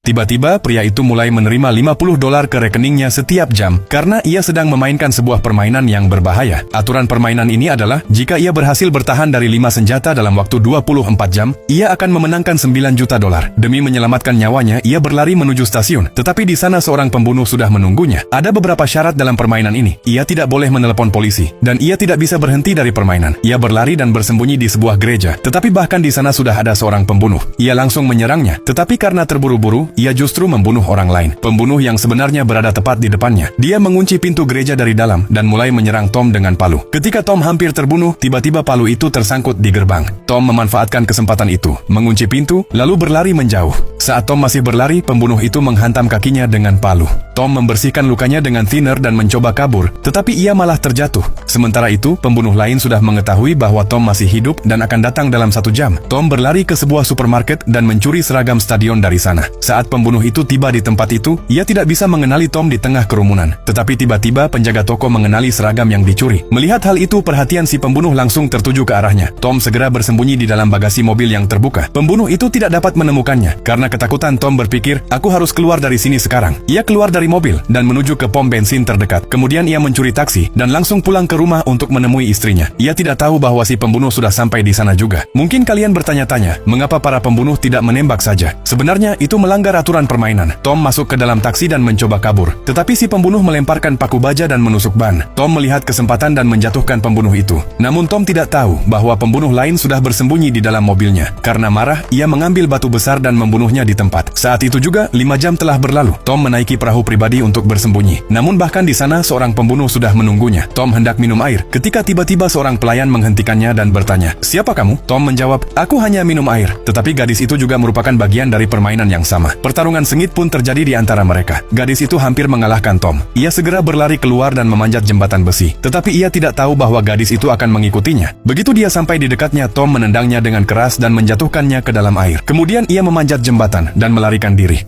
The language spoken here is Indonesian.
Tiba-tiba pria itu mulai menerima $50 ke rekeningnya setiap jam karena ia sedang memainkan sebuah permainan yang berbahaya. Aturan permainan ini adalah, jika ia berhasil bertahan dari 5 senjata dalam waktu 24 jam, ia akan memenangkan $9 juta. Demi menyelamatkan nyawanya, ia berlari menuju stasiun. Tetapi di sana seorang pembunuh sudah menunggunya. Ada beberapa syarat dalam permainan ini. Ia tidak boleh menelepon polisi, dan ia tidak bisa berhenti dari permainan. Ia berlari dan bersembunyi di sebuah gereja. Tetapi bahkan di sana sudah ada seorang pembunuh. Ia langsung menyerangnya. Tetapi karena terburu-buru, ia justru membunuh orang lain. Pembunuh yang sebenarnya berada tepat di depannya. Dia mengunci pintu gereja dari dalam dan mulai menyerang Tom dengan palu. Ketika Tom hampir terbunuh, tiba-tiba palu itu tersangkut di gerbang. Tom memanfaatkan kesempatan itu, mengunci pintu, lalu berlari menjauh. Saat Tom masih berlari, pembunuh itu menghantam kakinya dengan palu. Tom membersihkan lukanya dengan thinner dan mencoba kabur, tetapi ia malah terjatuh. Sementara itu, pembunuh lain sudah mengetahui bahwa Tom masih hidup dan akan datang dalam 1 jam. Tom berlari ke sebuah supermarket dan mencuri seragam stadion dari sana. Saat pembunuh itu tiba di tempat itu, ia tidak bisa mengenali Tom di tengah kerumunan. Tetapi tiba-tiba penjaga toko mengenali seragam yang dicuri. Melihat hal itu, perhatian si pembunuh langsung tertuju ke arahnya. Tom segera bersembunyi di dalam bagasi mobil yang terbuka. Pembunuh itu tidak dapat menemukannya. Karena ketakutan, Tom berpikir, aku harus keluar dari sini sekarang. Ia keluar dari mobil dan menuju ke pom bensin terdekat. Kemudian ia mencuri taksi dan langsung pulang ke rumah untuk menemui istrinya. Ia tidak tahu bahwa si pembunuh sudah sampai di sana juga. Mungkin kalian bertanya-tanya, mengapa para pembunuh tidak menembak saja? Sebenarnya itu melanggar aturan permainan. Tom masuk ke dalam taksi dan mencoba kabur. Tetapi si pembunuh melemparkan paku baja dan menusuk ban. Tom melihat kesempatan dan menjatuhkan pembunuh itu. Namun Tom tidak tahu bahwa pembunuh lain sudah bersembunyi di dalam mobilnya. Karena marah, ia mengambil batu besar dan membunuhnya di tempat. Saat itu juga, 5 jam telah berlalu. Tom menaiki perahu pribadi untuk bersembunyi. Namun bahkan di sana seorang pembunuh sudah menunggunya. Tom hendak minum air. Ketika tiba-tiba seorang pelayan menghentikannya dan bertanya, "Siapa kamu?" Tom menjawab, "Aku hanya minum air." Tetapi gadis itu juga merupakan bagian dari permainan yang sama. Pertarungan sengit pun terjadi di antara mereka. Gadis itu hampir mengalahkan Tom. Ia segera berlari keluar dan memanjat jembatan besi. Tetapi ia tidak tahu bahwa gadis itu akan mengikutinya. Begitu dia sampai di dekatnya, Tom menendangnya dengan keras dan menjatuhkannya ke dalam air. Kemudian ia memanjat jembatan dan melarikan diri.